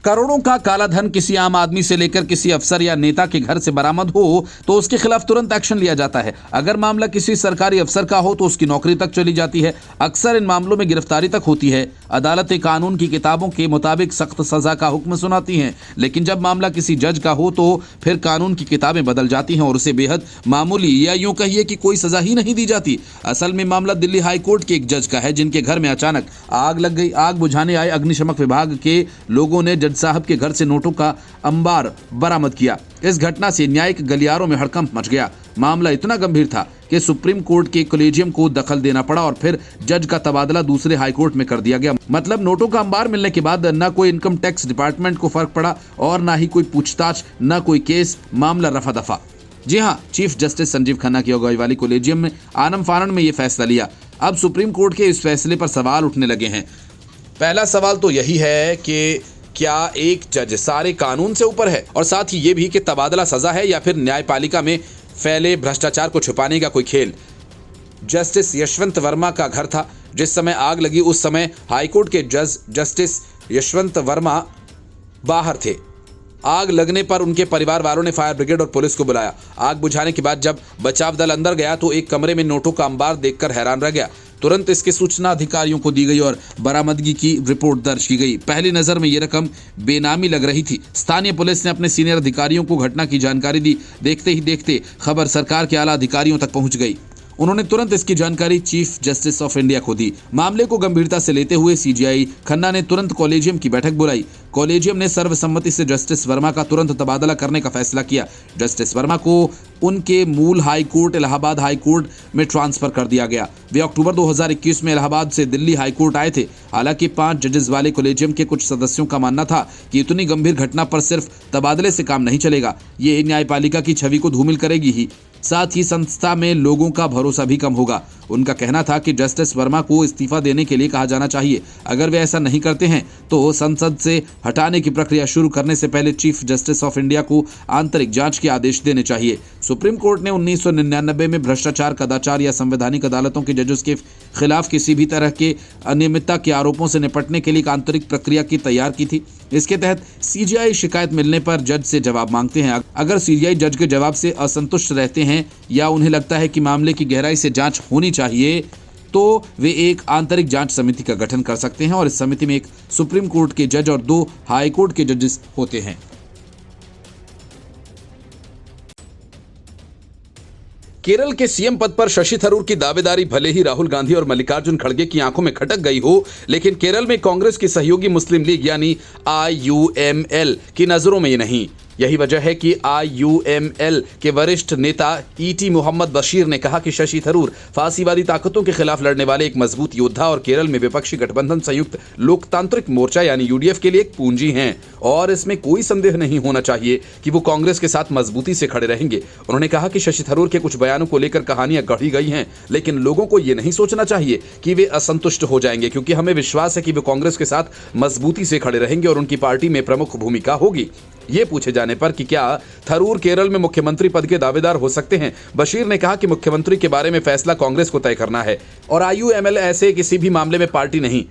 करोड़ों का काला धन किसी आम आदमी से लेकर किसी अफसर या नेता के घर से बरामद हो तो उसके खिलाफ तुरंत एक्शन लिया जाता है। अगर मामला किसी सरकारी अफसर का हो तो उसकी नौकरी तक चली जाती है। अक्सर इन मामलों में गिरफ्तारी तक होती है। अदालतें कानून की किताबों के मुताबिक सख्त सजा का हुक्म सुनाती हैं, लेकिन जब मामला किसी जज का हो तो फिर कानून की किताबें बदल जाती हैं और उसे बेहद मामूली या यूं कहिए कि कोई सजा ही नहीं दी जाती। असल में मामला दिल्ली हाई कोर्ट के एक जज का है, जिनके घर में अचानक आग लग गई। आग बुझाने आए अग्निशमन विभाग के लोगों ने जज साहब के घर से नोटों का अंबार बरामद किया। इस घटना से न्यायिक गलियारों में हड़कंप मच गया। मामला इतना गंभीर था कि सुप्रीम कोर्ट के कॉलेजियम को दखल देना पड़ा और फिर जज का तबादला दूसरे हाई कोर्ट में कर दिया गया। मतलब नोटों का अंबार मिलने के बाद न कोई इनकम टैक्स डिपार्टमेंट को फर्क पड़ा और न ही कोई पूछताछ, न कोई केस। मामला रफा दफा। जी हाँ, चीफ जस्टिस संजीव खन्ना की अगुवाई वाली कॉलेजियम में आनम फानम में यह फैसला लिया। अब सुप्रीम कोर्ट के इस फैसले पर सवाल उठने लगे हैं। पहला सवाल तो यही है कि क्या एक जज सारे कानून से ऊपर है, और साथ ही ये भी कि तबादला सजा है या फिर न्यायपालिका में फैले भ्रष्टाचार को छुपाने का कोई खेल। जस्टिस यशवंत वर्मा का घर था जिस समय आग लगी। उस समय हाईकोर्ट के जज जस्टिस यशवंत वर्मा बाहर थे। आग लगने पर उनके परिवार वालों ने फायर ब्रिगेड और पुलिस को बुलाया। आग बुझाने के बाद जब बचाव दल अंदर गया तो एक कमरे में नोटों का अंबार देखकर हैरान रह गया। तुरंत इसकी सूचना अधिकारियों को दी गई और बरामदगी की रिपोर्ट दर्ज की गई। पहली नजर में ये रकम बेनामी लग रही थी। स्थानीय पुलिस ने अपने सीनियर अधिकारियों को घटना की जानकारी दी। देखते ही देखते खबर सरकार के आला अधिकारियों तक पहुंच गई। उन्होंने तुरंत इसकी जानकारी चीफ जस्टिस ऑफ इंडिया को दी। मामले को गंभीरता से लेते हुए सीजीआई खन्ना ने तुरंत कॉलेजियम की बैठक बुलाई। कॉलेजियम ने सर्वसम्मति से जस्टिस वर्मा का तुरंत तबादला करने का फैसला किया। जस्टिस वर्मा को उनके मूल high court Allahabad high court में ट्रांसफर कर दिया गया। वे अक्टूबर 2021 में इलाहाबाद से दिल्ली हाई कोर्ट आए थे। हालांकि 5 जजेस वाले कॉलेजियम के कुछ सदस्यों का मानना था कि इतनी गंभीर घटना पर सिर्फ तबादले से काम नहीं चलेगा, ये न्यायपालिका की छवि को धूमिल करेगी ही, साथ ही संस्था में लोगों का भरोसा भी कम होगा। उनका कहना था कि जस्टिस वर्मा को इस्तीफा देने के लिए कहा जाना चाहिए। अगर वे ऐसा नहीं करते हैं तो संसद से हटाने की प्रक्रिया शुरू करने से पहले चीफ जस्टिस ऑफ इंडिया को आंतरिक जांच के आदेश देने चाहिए। सुप्रीम कोर्ट ने 1999 में भ्रष्टाचार, कदाचार या संवैधानिक अदालतों के जजों के खिलाफ किसी भी तरह के अनियमितता के आरोपों से निपटने के लिए एक आंतरिक प्रक्रिया की तैयार की थी। इसके तहत सीजीआई शिकायत मिलने पर जज से जवाब मांगते हैं। अगर सीजीआई जज के जवाब से असंतुष्ट रहते हैं या उन्हें लगता है कि मामले की गहराई से जांच होनी चाहिए तो वे एक आंतरिक जांच समिति का गठन कर सकते हैं और इस समिति में एक सुप्रीम कोर्ट के जज और 2 हाई कोर्ट के जजेस होते हैं। केरल के सीएम पद पर शशि थरूर की दावेदारी भले ही राहुल गांधी और मल्लिकार्जुन खड़गे की आंखों में खटक गई हो, लेकिन केरल में कांग्रेस की सहयोगी मुस्लिम लीग यानी IUML की नजरों में ये नहीं। यही वजह है कि IUML के वरिष्ठ नेता ET मोहम्मद बशीर ने कहा कि शशि थरूर फासीवादी ताकतों के खिलाफ लड़ने वाले एक मजबूत योद्धा और केरल में विपक्षी गठबंधन संयुक्त लोकतांत्रिक मोर्चा यानी UDF के लिए एक पूंजी हैं और इसमें कोई संदेह नहीं होना चाहिए कि वो कांग्रेस के साथ मजबूती से खड़े रहेंगे। उन्होंने कहा कि शशि थरूर के कुछ बयानों को लेकर कहानियां गढ़ी गई हैं, लेकिन लोगों को ये नहीं सोचना चाहिए कि वे असंतुष्ट हो जाएंगे, क्योंकि हमें विश्वास है कि वे कांग्रेस के साथ मजबूती से खड़े रहेंगे और उनकी पार्टी में प्रमुख भूमिका होगी। ये पूछे जाने पर कि क्या थरूर केरल में मुख्यमंत्री पद के दावेदार हो सकते हैं, बशीर ने कहा कि मुख्यमंत्री के बारे में फैसला कांग्रेस को तय करना है और IUML ऐसे किसी भी मामले में पार्टी नहीं।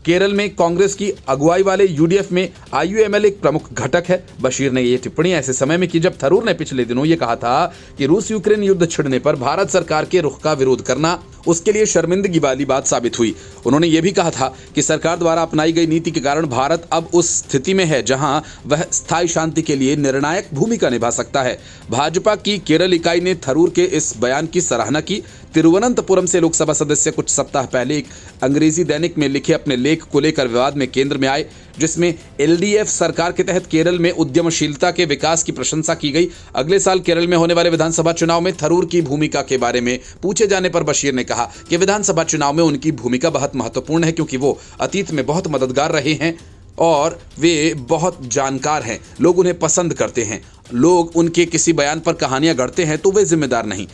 केरल में कांग्रेस की अगुवाई वाले UDF में IUML एक प्रमुख घटक है। बशीर ने ये टिप्पणी ऐसे समय में की जब थरूर ने पिछले दिनों ये कहा था कि रूस यूक्रेन युद्ध छिड़ने पर भारत सरकार के रुख का विरोध करना उसके लिए शर्मिंदगी वाली बात साबित हुई। उन्होंने ये भी कहा था कि सरकार द्वारा अपनाई गई नीति के कारण भारत अब उस स्थिति में है जहां वह स्थायी शांति के लिए निर्णायक भूमिका निभा सकता है। भाजपा की केरल इकाई ने थरूर के इस बयान की सराहना की। तिरुवनंतपुरम से लोकसभा सदस्य कुछ सप्ताह पहले एक अंग्रेजी दैनिक में लिखे अपने लेख को लेकर विवाद में केंद्र में आए, जिसमें LDF सरकार के तहत केरल में उद्यमशीलता के विकास की प्रशंसा की गई। अगले साल केरल में होने वाले विधानसभा चुनाव में थरूर की भूमिका के बारे में पूछे जाने पर बशीर ने कहा कि विधानसभा चुनाव में उनकी भूमिका बहुत महत्वपूर्ण है, क्योंकि वो अतीत में बहुत मददगार रहे हैं और वे बहुत जानकार हैं। लोग उन्हें पसंद करते हैं। लोग उनके किसी बयान पर कहानियां गढ़ते हैं तो वे जिम्मेदार नहीं।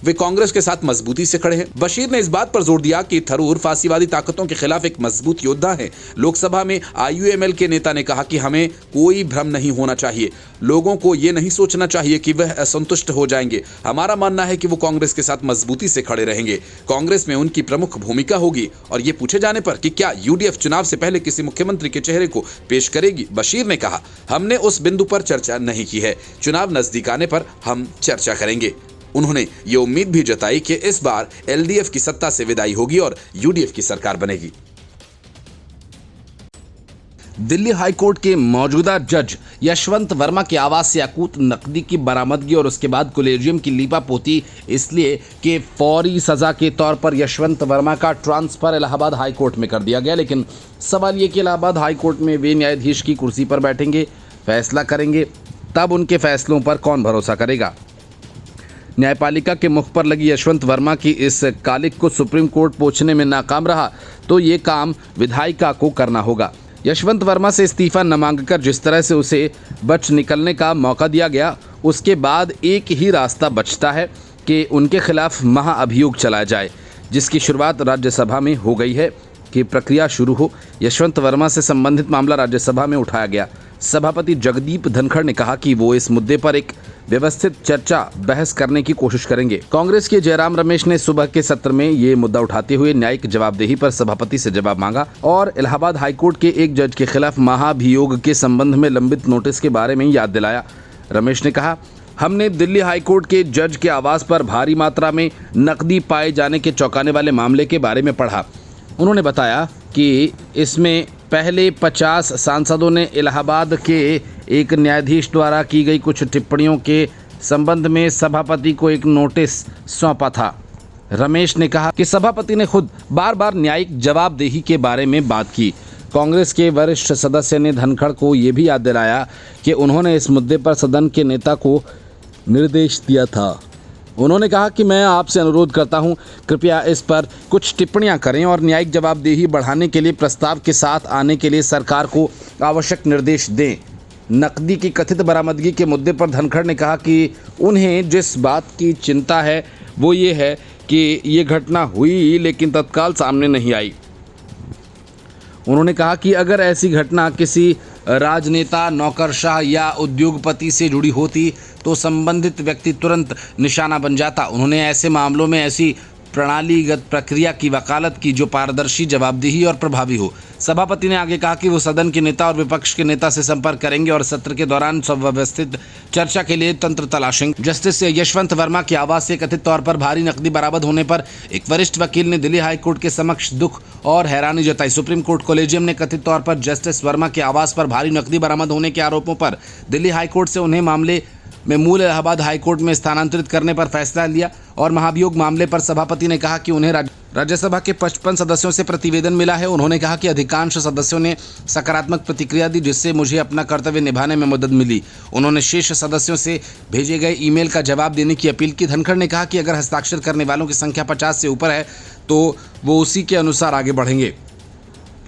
वे कांग्रेस के साथ मजबूती से खड़े हैं। बशीर ने इस बात पर जोर दिया कि थरूर फासीवादी ताकतों के खिलाफ एक मजबूत योद्धा है। लोकसभा में IUML के नेता ने कहा कि हमें कोई भ्रम नहीं होना चाहिए, लोगों को ये नहीं सोचना चाहिए कि वह असंतुष्ट हो जाएंगे। हमारा मानना है कि वो कांग्रेस के साथ मजबूती से खड़े रहेंगे। कांग्रेस में उनकी प्रमुख भूमिका होगी। और ये पूछे जाने पर कि क्या UDF चुनाव से पहले किसी मुख्यमंत्री के चेहरे को पेश करेगी, बशीर ने कहा, हमने उस बिंदु पर चर्चा नहीं की है, चुनाव नजदीक आने पर हम चर्चा करेंगे। उन्होंने ये उम्मीद भी जताई कि इस बार LDF की सत्ता से विदाई होगी और UDF की सरकार बनेगी। दिल्ली हाईकोर्ट के मौजूदा जज यशवंत वर्मा के आवास से अकूत नकदी की बरामदगी और उसके बाद कोलेजियम की लीपापोती इसलिए कि फौरी सजा के तौर पर यशवंत वर्मा का ट्रांसफर इलाहाबाद हाईकोर्ट में कर दिया गया। लेकिन सवाल ये कि इलाहाबाद हाईकोर्ट में वे न्यायाधीश की कुर्सी पर बैठेंगे, फैसला करेंगे, तब उनके फैसलों पर कौन भरोसा करेगा। न्यायपालिका के मुख पर लगी यशवंत वर्मा की इस कालिक को सुप्रीम कोर्ट पहुंचने में नाकाम रहा तो ये काम विधायिका को करना होगा। यशवंत वर्मा से इस्तीफा न मांगकर जिस तरह से उसे बच निकलने का मौका दिया गया, उसके बाद एक ही रास्ता बचता है कि उनके खिलाफ महाअभियोग चलाया जाए, जिसकी शुरुआत राज्यसभा में हो गई है कि प्रक्रिया शुरू हो। यशवंत वर्मा से संबंधित मामला राज्यसभा में उठाया गया। सभापति जगदीप धनखड़ ने कहा कि वो इस मुद्दे पर एक व्यवस्थित चर्चा बहस करने की कोशिश करेंगे। कांग्रेस के जयराम रमेश ने सुबह के सत्र में ये मुद्दा उठाते हुए न्यायिक जवाबदेही पर सभापति से जवाब मांगा और इलाहाबाद हाईकोर्ट के एक जज के खिलाफ महाभियोग के संबंध में लंबित नोटिस के बारे में याद दिलाया। रमेश ने कहा, हमने दिल्ली हाईकोर्ट के जज के आवास पर भारी मात्रा में नकदी पाए जाने के चौंकाने वाले मामले के बारे में पढ़ा। उन्होंने बताया कि इसमें पहले 50 सांसदों ने इलाहाबाद के एक न्यायाधीश द्वारा की गई कुछ टिप्पणियों के संबंध में सभापति को एक नोटिस सौंपा था। रमेश ने कहा कि सभापति ने खुद बार बार न्यायिक जवाबदेही के बारे में बात की। कांग्रेस के वरिष्ठ सदस्य ने धनखड़ को ये भी याद दिलाया कि उन्होंने इस मुद्दे पर सदन के नेता को निर्देश दिया था। उन्होंने कहा कि मैं आपसे अनुरोध करता हूं, कृपया इस पर कुछ टिप्पणियां करें और न्यायिक जवाबदेही बढ़ाने के लिए प्रस्ताव के साथ आने के लिए सरकार को आवश्यक निर्देश दें। नकदी की कथित बरामदगी के मुद्दे पर धनखड़ ने कहा कि उन्हें जिस बात की चिंता है वो ये है कि ये घटना हुई लेकिन तत्काल सामने नहीं आई। उन्होंने कहा कि अगर ऐसी घटना किसी राजनेता, नौकरशाह या उद्योगपति से जुड़ी होती तो संबंधित व्यक्ति तुरंत निशाना बन जाता। उन्होंने ऐसे मामलों में ऐसी प्रणालीगत प्रक्रिया की वकालत की जो पारदर्शी, जवाबदेही और प्रभावी हो। सभापति ने आगे कहा कि वो सदन के नेता और विपक्ष के नेता से संपर्क करेंगे और सत्र के दौरान सुव्यवस्थित चर्चा के लिए तंत्र तलाशेंगे। जस्टिस यशवंत वर्मा के आवास से कथित तौर पर भारी नकदी बरामद होने पर एक वरिष्ठ वकील ने दिल्ली हाईकोर्ट के समक्ष दुख और हैरानी जताई। सुप्रीम कोर्ट कोलेजियम ने कथित तौर पर जस्टिस वर्मा के आवास पर भारी नकदी बरामद होने के आरोपों पर दिल्ली हाईकोर्ट से उन्हें मामले में मूल इलाहाबाद हाईकोर्ट में स्थानांतरित करने पर फैसला लिया और महाभियोग मामले पर सभापति ने कहा कि उन्हें राज्यसभा के 55 सदस्यों से प्रतिवेदन मिला है। उन्होंने कहा कि अधिकांश सदस्यों ने सकारात्मक प्रतिक्रिया दी, जिससे मुझे अपना कर्तव्य निभाने में मदद मिली। उन्होंने शेष सदस्यों से भेजे गए ईमेल का जवाब देने की अपील की। धनखड़ ने कहा कि अगर हस्ताक्षर करने वालों की संख्या 50 से ऊपर है तो वो उसी के अनुसार आगे बढ़ेंगे।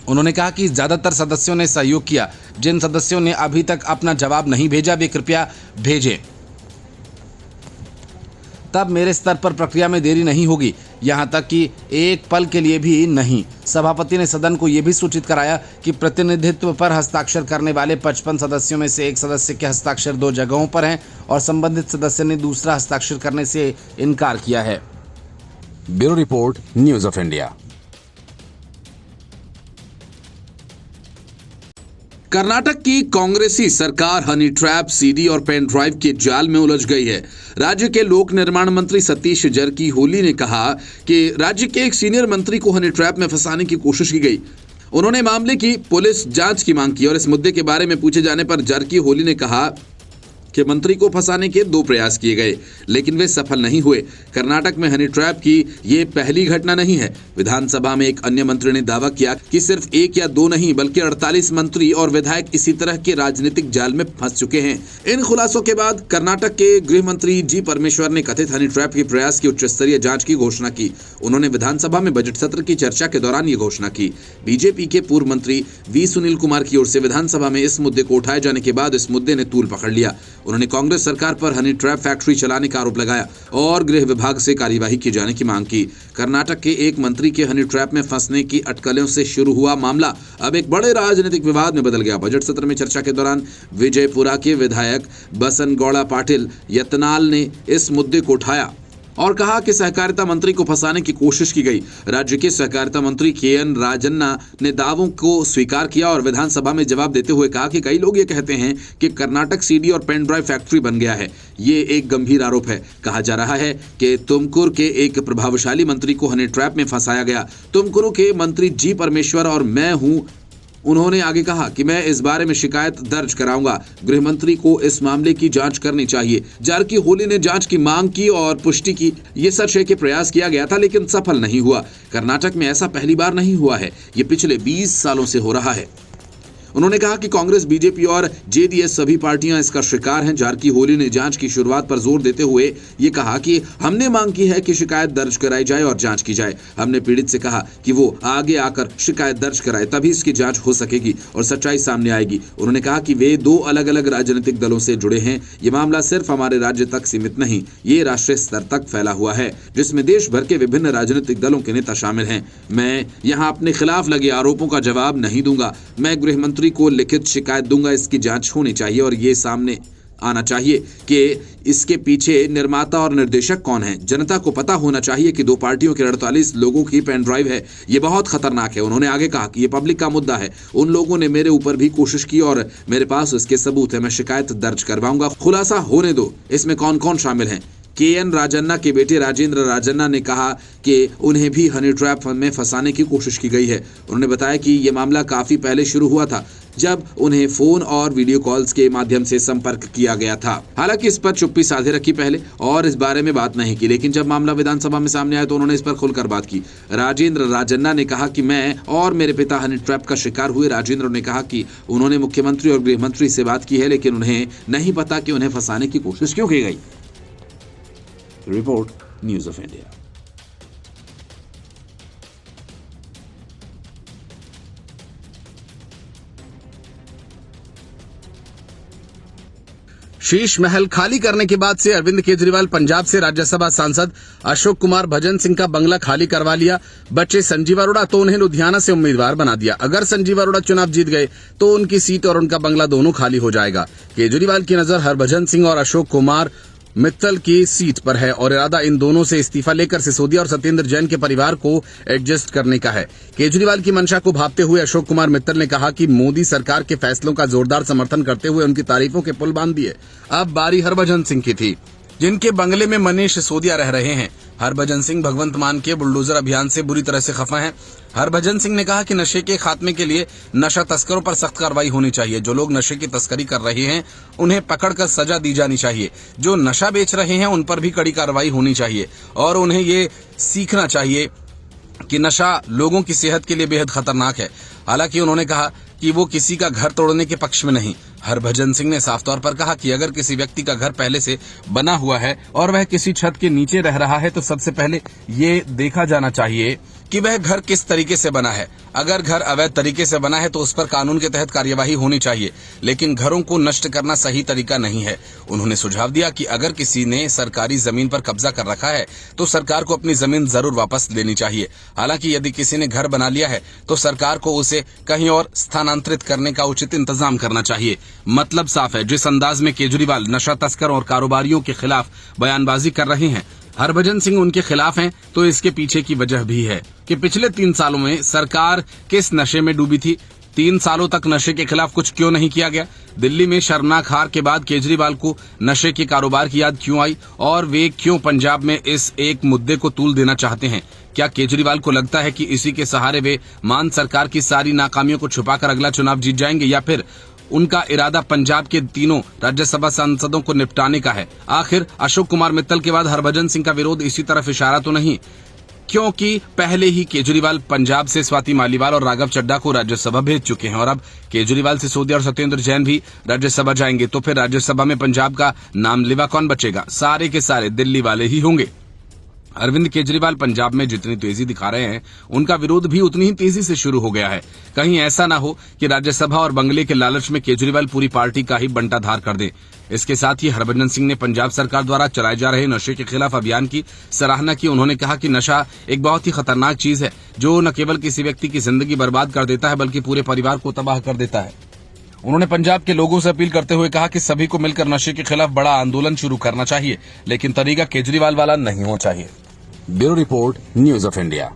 उन्होंने कहा कि ज़्यादातर सदस्यों ने सहयोग किया। जिन सदस्यों ने अभी तक अपना जवाब नहीं भेजा वे कृपया भेजें, तब मेरे स्तर पर प्रक्रिया में देरी नहीं होगी, यहाँ तक कि एक पल के लिए भी नहीं। सभापति ने सदन को यह भी सूचित कराया कि प्रतिनिधित्व पर हस्ताक्षर करने वाले 55 सदस्यों में से एक सदस्य के हस्ताक्षर 2 जगहों पर हैं और संबंधित सदस्य ने दूसरा हस्ताक्षर करने से इनकार किया है। Bureau report, news of India. Karnataka की कांग्रेसी सरकार हनी ट्रैप, सीडी और पेन ड्राइव के जाल में उलझ गई है। राज्य के लोक निर्माण मंत्री सतीश जरकीहोली ने कहा कि राज्य के एक सीनियर मंत्री को हनी ट्रैप में फंसाने की कोशिश की गई। उन्होंने मामले की पुलिस जांच की मांग की और इस मुद्दे के बारे में पूछे जाने पर जरकीहोली ने कहा कि मंत्री को फंसाने के 2 प्रयास किए गए लेकिन वे सफल नहीं हुए। कर्नाटक में हनी ट्रैप की ये पहली घटना नहीं है। विधानसभा में एक अन्य मंत्री ने दावा किया कि सिर्फ 1 या 2 नहीं बल्कि 48 मंत्री और विधायक इसी तरह के राजनीतिक जाल में फंस चुके हैं। इन खुलासों के बाद कर्नाटक के गृह मंत्री जी परमेश्वर ने कथित हनी ट्रैप के प्रयास की उच्च स्तरीय जांच की घोषणा की। उन्होंने विधानसभा में बजट सत्र की चर्चा के दौरान ये घोषणा की। बीजेपी के पूर्व मंत्री वी सुनील कुमार की ओर से विधानसभा में इस मुद्दे को उठाए जाने के बाद इस मुद्दे ने तूल पकड़ लिया। उन्होंने कांग्रेस सरकार पर हनी ट्रैप फैक्ट्री चलाने का आरोप लगाया और गृह विभाग से कार्यवाही की जाने की मांग की। कर्नाटक के एक मंत्री के हनी ट्रैप में फंसने की अटकलों से शुरू हुआ मामला अब एक बड़े राजनीतिक विवाद में बदल गया। बजट सत्र में चर्चा के दौरान विजयपुरा के विधायक बसनगौड़ा पाटिल यत्नाल ने इस मुद्दे को उठाया और कहा कि सहकारिता मंत्री को फंसाने की कोशिश की गई। राज्य के सहकारिता मंत्री केएन राजन्ना ने दावों को स्वीकार किया और विधानसभा में जवाब देते हुए कहा कि कई लोग ये कहते हैं कि कर्नाटक सीडी और पेन ड्राइव फैक्ट्री बन गया है। ये एक गंभीर आरोप है। कहा जा रहा है कि तुमकुर के एक प्रभावशाली मंत्री को हनी ट्रैप में फंसाया गया। तुमकुर के मंत्री जी परमेश्वर और मैं हूं। उन्होंने आगे कहा कि मैं इस बारे में शिकायत दर्ज कराऊंगा। गृह मंत्री को इस मामले की जांच करनी चाहिए। जारकीहोली ने जांच की मांग की और पुष्टि की। ये सच है कि प्रयास किया गया था लेकिन सफल नहीं हुआ। कर्नाटक में ऐसा पहली बार नहीं हुआ है, ये पिछले 20 सालों से हो रहा है। उन्होंने कहा कि कांग्रेस, बीजेपी और जेडीएस सभी पार्टियां इसका शिकार हैं। जारकीहोली ने जांच की शुरुआत पर जोर देते हुए ये कहा कि हमने मांग की है कि शिकायत दर्ज कराई जाए और जांच की जाए। हमने पीड़ित से कहा कि वो आगे आकर शिकायत दर्ज कराए, तभी इसकी जांच हो सकेगी और सच्चाई सामने आएगी। उन्होंने कहा कि वे 2 अलग अलग राजनीतिक दलों से जुड़े हैं। ये मामला सिर्फ हमारे राज्य तक सीमित नहीं, ये राष्ट्रीय स्तर तक फैला हुआ है जिसमें देश भर के विभिन्न राजनीतिक दलों के नेता शामिल हैं। मैं यहाँ अपने खिलाफ लगे आरोपों का जवाब नहीं दूंगा। मैं गृह मंत्री को लिखित शिकायत दूंगा। इसकी जांच होनी चाहिए और ये सामने आना चाहिए कि इसके पीछे निर्माता और निर्देशक कौन है। जनता को पता होना चाहिए कि 2 पार्टियों के 48 लोगों की पेन ड्राइव है। ये बहुत खतरनाक है। उन्होंने आगे कहा कि ये पब्लिक का मुद्दा है। उन लोगों ने मेरे ऊपर भी कोशिश की और मेरे पास इसके सबूत है। मैं शिकायत दर्ज करवाऊंगा। खुलासा होने दो इसमें कौन कौन शामिल है। केएन राजन्ना के बेटे राजेंद्र राजन्ना ने कहा कि उन्हें भी हनी ट्रैप में फंसाने की कोशिश की गई है। उन्होंने बताया कि यह मामला काफी पहले शुरू हुआ था जब उन्हें फोन और वीडियो कॉल्स के माध्यम से संपर्क किया गया था। हालांकि इस पर चुप्पी साधे रखी पहले और इस बारे में बात नहीं की, लेकिन जब मामला विधानसभा में सामने आया तो उन्होंने इस पर खुलकर बात की। राजेंद्र राजन्ना ने कहा कि मैं और मेरे पिता हनी ट्रैप का शिकार हुए। राजेंद्र ने कहा कि उन्होंने मुख्यमंत्री और गृह मंत्री से बात की है लेकिन उन्हें नहीं पता कि उन्हें फंसाने की कोशिश क्यों की गई। Report, news of India. Sheesh Mahal खाली करने के बाद से अरविंद केजरीवाल पंजाब से राज्यसभा सांसद अशोक कुमार भजन सिंह का बंगला खाली करवा लिया। बचे संजीव अरोड़ा तो उन्हें लुधियाना से उम्मीदवार बना दिया। अगर संजीव अरोड़ा चुनाव जीत गए तो उनकी सीट और उनका बंगला दोनों खाली हो जाएगा। केजरीवाल की नजर हरभजन सिंह और अशोक कुमार मित्तल की सीट पर है और इरादा इन दोनों से इस्तीफा लेकर सिसोदिया और सत्येंद्र जैन के परिवार को एडजस्ट करने का है। केजरीवाल की मंशा को भांपते हुए अशोक कुमार मित्तल ने कहा कि मोदी सरकार के फैसलों का जोरदार समर्थन करते हुए उनकी तारीफों के पुल बांध दिए। अब बारी हरभजन सिंह की थी, जिनके बंगले में मनीष सिसोदिया रह रहे हैं। हरभजन सिंह भगवंत मान के बुलडोजर अभियान से बुरी तरह से खफा हैं। हरभजन सिंह ने कहा कि नशे के खात्मे के लिए नशा तस्करों पर सख्त कार्रवाई होनी चाहिए। जो लोग नशे की तस्करी कर रहे हैं उन्हें पकड़कर सजा दी जानी चाहिए। जो नशा बेच रहे हैं उन पर भी कड़ी कार्रवाई होनी चाहिए और उन्हें ये सीखना चाहिए कि नशा लोगों की सेहत के लिए बेहद खतरनाक है। हालांकि उन्होंने कहा कि वो किसी का घर तोड़ने के पक्ष में नहीं। हरभजन सिंह ने साफ तौर पर कहा कि अगर किसी व्यक्ति का घर पहले से बना हुआ है और वह किसी छत के नीचे रह रहा है तो सबसे पहले ये देखा जाना चाहिए कि वह घर किस तरीके से बना है। अगर घर अवैध तरीके से बना है तो उस पर कानून के तहत कार्यवाही होनी चाहिए, लेकिन घरों को नष्ट करना सही तरीका नहीं है। उन्होंने सुझाव दिया कि अगर किसी ने सरकारी जमीन पर कब्जा कर रखा है तो सरकार को अपनी जमीन जरूर वापस लेनी चाहिए। हालांकि यदि किसी ने घर बना लिया है तो सरकार को उसे कहीं और स्थानांतरित करने का उचित इंतजाम करना चाहिए। मतलब साफ है, जिस अंदाज में केजरीवाल नशा तस्करों और कारोबारियों के खिलाफ बयानबाजी कर रहे हैं, हरभजन सिंह उनके खिलाफ हैं, तो इसके पीछे की वजह भी है कि पिछले 3 सालों में सरकार किस नशे में डूबी थी। 3 सालों तक नशे के खिलाफ कुछ क्यों नहीं किया गया। दिल्ली में शर्मनाक हार के बाद केजरीवाल को नशे के कारोबार की याद क्यों आई और वे क्यों पंजाब में इस एक मुद्दे को तूल देना चाहते हैं। क्या केजरीवाल को लगता है कि इसी के सहारे वे मान सरकार की सारी नाकामियों को छुपाकर अगला चुनाव जीत जाएंगे, या फिर उनका इरादा पंजाब के 3 राज्यसभा सांसदों को निपटाने का है। आखिर अशोक कुमार मित्तल के बाद हरभजन सिंह का विरोध इसी तरफ इशारा तो नहीं, क्योंकि पहले ही केजरीवाल पंजाब से स्वाति मालीवाल और राघव चड्ढा को राज्यसभा भेज चुके हैं और अब केजरीवाल, सिसोदिया और सत्येंद्र जैन भी राज्यसभा जाएंगे। तो फिर राज्यसभा में पंजाब का नाम लेवा कौन बचेगा? सारे के सारे दिल्ली वाले ही होंगे। अरविंद केजरीवाल पंजाब में जितनी तेजी दिखा रहे हैं उनका विरोध भी उतनी ही तेजी से शुरू हो गया है। कहीं ऐसा ना हो कि राज्यसभा और बंगले के लालच में केजरीवाल पूरी पार्टी का ही बंटाधार कर दे। इसके साथ ही हरभजन सिंह ने पंजाब सरकार द्वारा चलाए जा रहे नशे के खिलाफ अभियान की सराहना की। उन्होंने कहा कि नशा एक बहुत ही खतरनाक चीज है जो न केवल किसी व्यक्ति की जिंदगी बर्बाद कर देता है बल्कि पूरे परिवार को तबाह कर देता है। उन्होंने पंजाब के लोगों से अपील करते हुए कहा कि सभी को मिलकर नशे के खिलाफ बड़ा आंदोलन शुरू करना चाहिए, लेकिन तरीका केजरीवाल वाला नहीं होना चाहिए। Bureau report, news of India.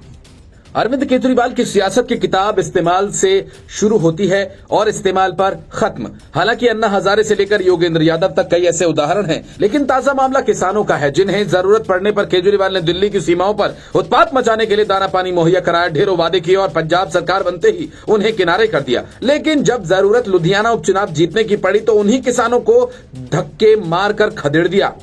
Arvind Kejriwal की सियासत की किताब इस्तेमाल से शुरू होती है और इस्तेमाल पर खत्म। हालांकि अन्ना हजारे से लेकर योगेंद्र यादव तक कई ऐसे उदाहरण हैं, लेकिन ताजा मामला किसानों का है जिन्हें जरूरत पड़ने पर केजरीवाल ने दिल्ली की सीमाओं पर उत्पात मचाने के लिए दाना पानी मुहैया कराया, ढेरों वादे किए और पंजाब सरकार बनते ही उन्हें किनारे कर दिया। लेकिन जब जरूरत लुधियाना उपचुनाव जीतने की पड़ी तो उन्हीं किसानों को धक्के मारकर खदेड़ दिया।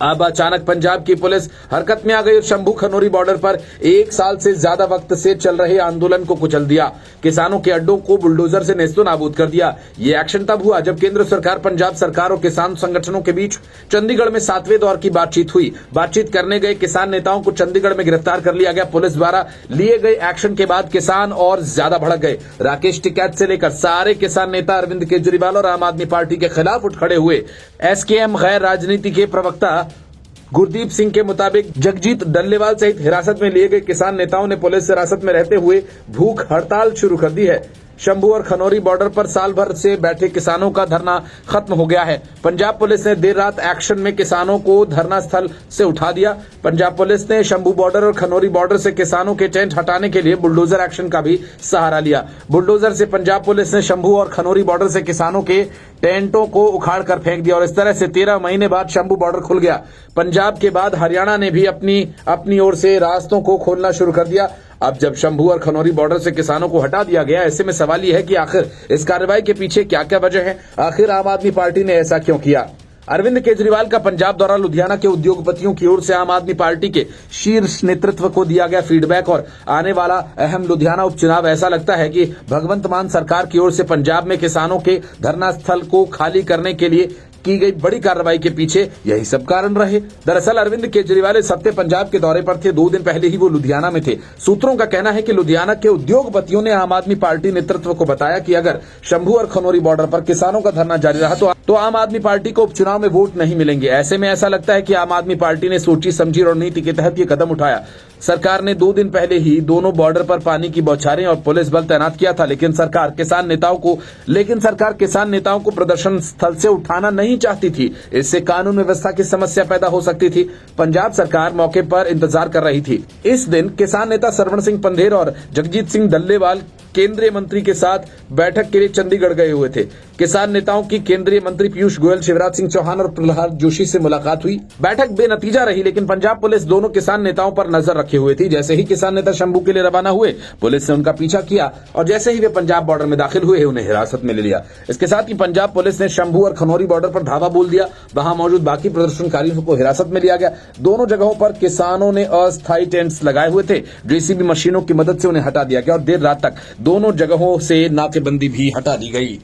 अब अचानक पंजाब की पुलिस हरकत में आ गई और शंभू खनौरी बॉर्डर पर 1 साल से ज्यादा वक्त से चल रहे आंदोलन को कुचल दिया। किसानों के अड्डों को बुलडोजर से नेस्तो नाबूद कर दिया। ये एक्शन तब हुआ जब केंद्र सरकार, पंजाब सरकार और किसान संगठनों के बीच चंडीगढ़ में 7वें दौर की बातचीत हुई। बातचीत करने गए किसान नेताओं को चंडीगढ़ में गिरफ्तार कर लिया गया। पुलिस द्वारा लिए गए एक्शन के बाद किसान और ज्यादा भड़क गए। राकेश टिकैत से लेकर सारे किसान नेता अरविंद केजरीवाल और आम आदमी पार्टी के खिलाफ उठ खड़े हुए। एसकेएम गैर राजनीति के प्रवक्ता गुरदीप सिंह के मुताबिक जगजीत डल्लेवाल सहित हिरासत में लिए गए किसान नेताओं ने पुलिस हिरासत में रहते हुए भूख हड़ताल शुरू कर दी है। शंभू और खनौरी बॉर्डर पर साल भर से बैठे किसानों का धरना खत्म हो गया है। पंजाब पुलिस ने देर रात एक्शन में किसानों को धरना स्थल से उठा दिया। पंजाब पुलिस ने शंभू बॉर्डर और खनौरी बॉर्डर से किसानों के टेंट हटाने के लिए बुलडोजर एक्शन का भी सहारा लिया। बुलडोजर से पंजाब पुलिस ने शंभू और खनौरी बॉर्डर से किसानों के टेंटों को उखाड़ कर फेंक दिया और इस तरह से 13 महीने बाद शंभू बॉर्डर खुल गया। पंजाब के बाद हरियाणा ने भी अपनी ओर से रास्तों को खोलना शुरू कर दिया। अब जब शंभू और खनौरी बॉर्डर से किसानों को हटा दिया गया, ऐसे में सवाल यह है कि आखिर इस कार्रवाई के पीछे क्या क्या वजह है, आखिर आम आदमी पार्टी ने ऐसा क्यों किया। अरविंद केजरीवाल का पंजाब दौरा लुधियाना के उद्योगपतियों की ओर से आम आदमी पार्टी के शीर्ष नेतृत्व को दिया गया फीडबैक और आने वाला अहम लुधियाना उपचुनाव ऐसा लगता है कि भगवंत मान सरकार की ओर से पंजाब में किसानों के धरना स्थल को खाली करने के लिए की गई बड़ी कार्रवाई के पीछे यही सब कारण रहे। दरअसल अरविंद केजरीवाल इस हफ्ते पंजाब के दौरे पर थे। 2 दिन पहले ही वो लुधियाना में थे। सूत्रों का कहना है कि लुधियाना के उद्योगपतियों ने आम आदमी पार्टी नेतृत्व को बताया कि अगर शंभू और खनौरी बॉर्डर पर किसानों का धरना जारी रहा तो आम आदमी पार्टी को उपचुनाव में वोट नहीं मिलेंगे। ऐसे में ऐसा लगता है कि आम आदमी पार्टी ने सोची समझी रणनीति के तहत ये कदम उठाया। सरकार ने 2 दिन पहले ही दोनों बॉर्डर पर पानी की बौछारें और पुलिस बल तैनात किया था, लेकिन सरकार किसान नेताओं को प्रदर्शन स्थल से उठाना नहीं चाहती थी। इससे कानून व्यवस्था की समस्या पैदा हो सकती थी। पंजाब सरकार मौके पर इंतजार कर रही थी। इस दिन किसान नेता सरवण सिंह पंधेर और जगजीत सिंह डल्लेवाल केंद्रीय मंत्री के साथ बैठक के लिए चंडीगढ़ गए हुए थे। किसान नेताओं की केंद्रीय मंत्री पीयूष गोयल, शिवराज सिंह चौहान और प्रहलाद जोशी से मुलाकात हुई। बैठक बेनतीजा रही, लेकिन पंजाब पुलिस दोनों किसान नेताओं पर नजर रखे हुए थी। जैसे ही किसान नेता शंभू के लिए रवाना हुए, पुलिस ने उनका पीछा किया और जैसे ही वे पंजाब बॉर्डर में दाखिल हुए, उन्हें हिरासत में ले लिया। इसके साथ ही पंजाब पुलिस ने शंभू और खनौरी बॉर्डर पर धावा बोल दिया। वहां मौजूद बाकी प्रदर्शनकारियों को हिरासत में लिया गया। दोनों जगहों पर किसानों ने अस्थायी टेंट्स लगाए हुए थे। जेसीबी मशीनों की मदद से उन्हें हटा दिया गया और देर रात तक दोनों जगहों से नाकेबंदी भी हटा दी गई।